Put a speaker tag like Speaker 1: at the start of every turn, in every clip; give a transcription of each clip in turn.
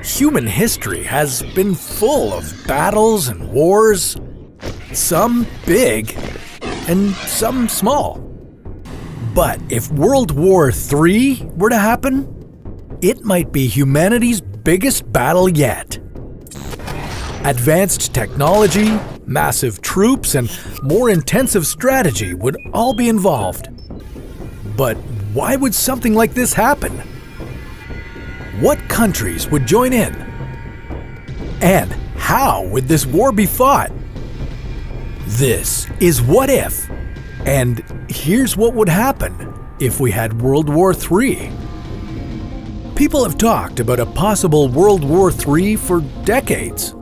Speaker 1: Human history has been full of battles and wars, some big and some small. But if World War III were to happen, it might be humanity's biggest battle yet. Advanced technology, massive troops, and more intensive strategy would all be involved. But why would something like this happen? What countries would join in? And how would this war be fought? This is What If, and here's what would happen if we had World War III. People have talked about a possible World War III for decades.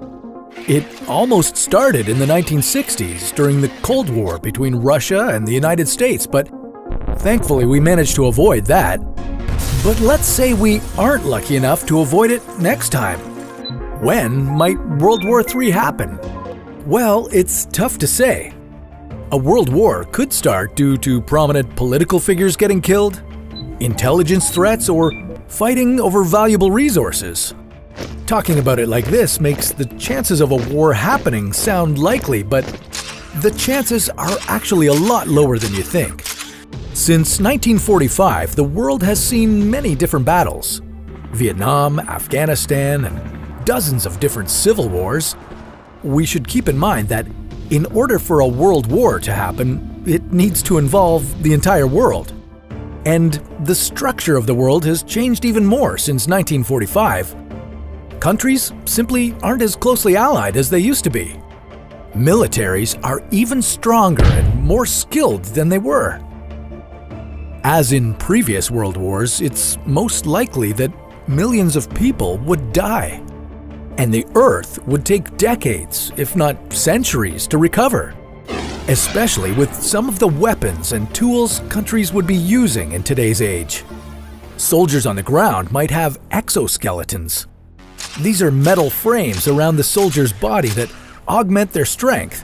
Speaker 1: It almost started in the 1960s during the Cold War between Russia and the United States, but thankfully we managed to avoid that. But let's say we aren't lucky enough to avoid it next time. When might World War III happen? Well, it's tough to say. A world war could start due to prominent political figures getting killed, intelligence threats, or fighting over valuable resources. Talking about it like this makes the chances of a war happening sound likely, but the chances are actually a lot lower than you think. Since 1945, the world has seen many different battles. Vietnam, Afghanistan, and dozens of different civil wars. We should keep in mind that in order for a world war to happen, it needs to involve the entire world. And the structure of the world has changed even more since 1945. Countries simply aren't as closely allied as they used to be. Militaries are even stronger and more skilled than they were. As in previous world wars, it's most likely that millions of people would die, and the Earth would take decades, if not centuries, to recover, especially with some of the weapons and tools countries would be using in today's age. Soldiers on the ground might have exoskeletons. These are metal frames around the soldier's body that augment their strength.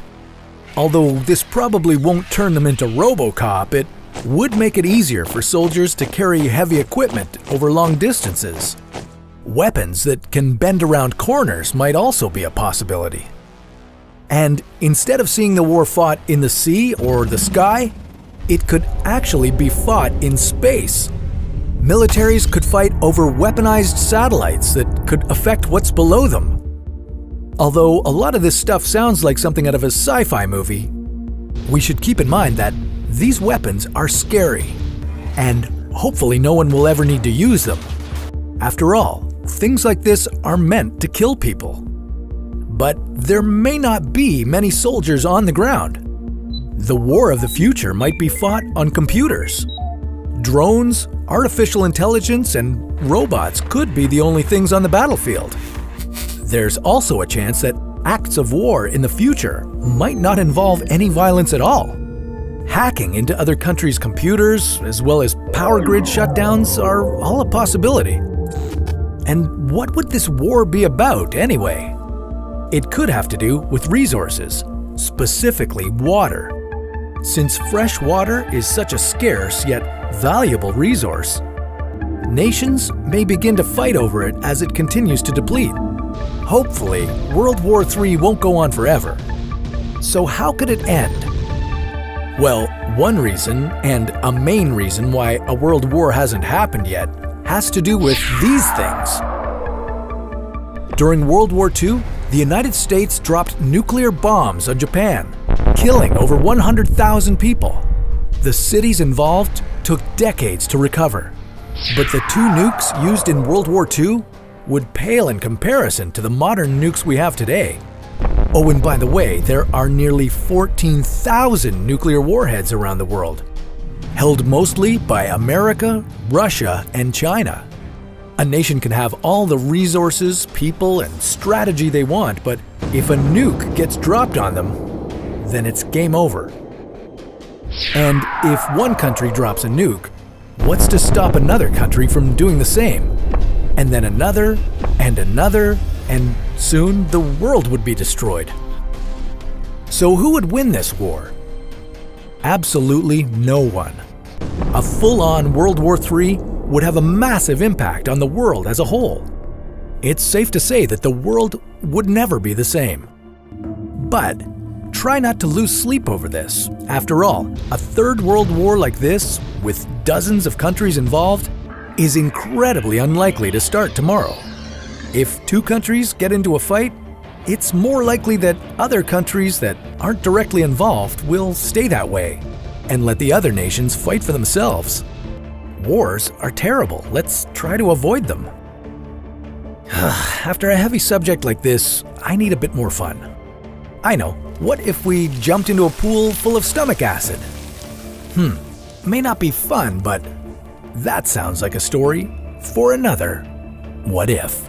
Speaker 1: Although this probably won't turn them into RoboCop, it would make it easier for soldiers to carry heavy equipment over long distances. Weapons that can bend around corners might also be a possibility. And instead of seeing the war fought in the sea or the sky, it could actually be fought in space. Militaries could fight over weaponized satellites that could affect what's below them. Although a lot of this stuff sounds like something out of a sci-fi movie, we should keep in mind that these weapons are scary, and hopefully no one will ever need to use them. After all, things like this are meant to kill people. But there may not be many soldiers on the ground. The war of the future might be fought on computers. Drones, artificial intelligence, and robots could be the only things on the battlefield. There's also a chance that acts of war in the future might not involve any violence at all. Hacking into other countries' computers, as well as power grid shutdowns, are all a possibility. And what would this war be about anyway? It could have to do with resources, specifically water. Since fresh water is such a scarce yet valuable resource, nations may begin to fight over it as it continues to deplete. Hopefully, World War III won't go on forever. So how could it end? Well, one reason, and a main reason why a world war hasn't happened yet, has to do with these things. During World War II, the United States dropped nuclear bombs on Japan, killing over 100,000 people. The cities involved took decades to recover. But the two nukes used in World War II would pale in comparison to the modern nukes we have today. Oh, and by the way, there are nearly 14,000 nuclear warheads around the world, held mostly by America, Russia, and China. A nation can have all the resources, people, and strategy they want, but if a nuke gets dropped on them, then it's game over. And if one country drops a nuke, what's to stop another country from doing the same? And then another, and soon the world would be destroyed. So who would win this war? Absolutely no one. A full-on World War III would have a massive impact on the world as a whole. it's safe to say that the world would never be the same. But try not to lose sleep over this. After all, a third world war like this, with dozens of countries involved, is incredibly unlikely to start tomorrow. If two countries get into a fight, it's more likely that other countries that aren't directly involved will stay that way and let the other nations fight for themselves. Wars are terrible. Let's try to avoid them. After a heavy subject like this, I need a bit more fun. I know. What if we jumped into a pool full of stomach acid? May not be fun, but that sounds like a story for another What If.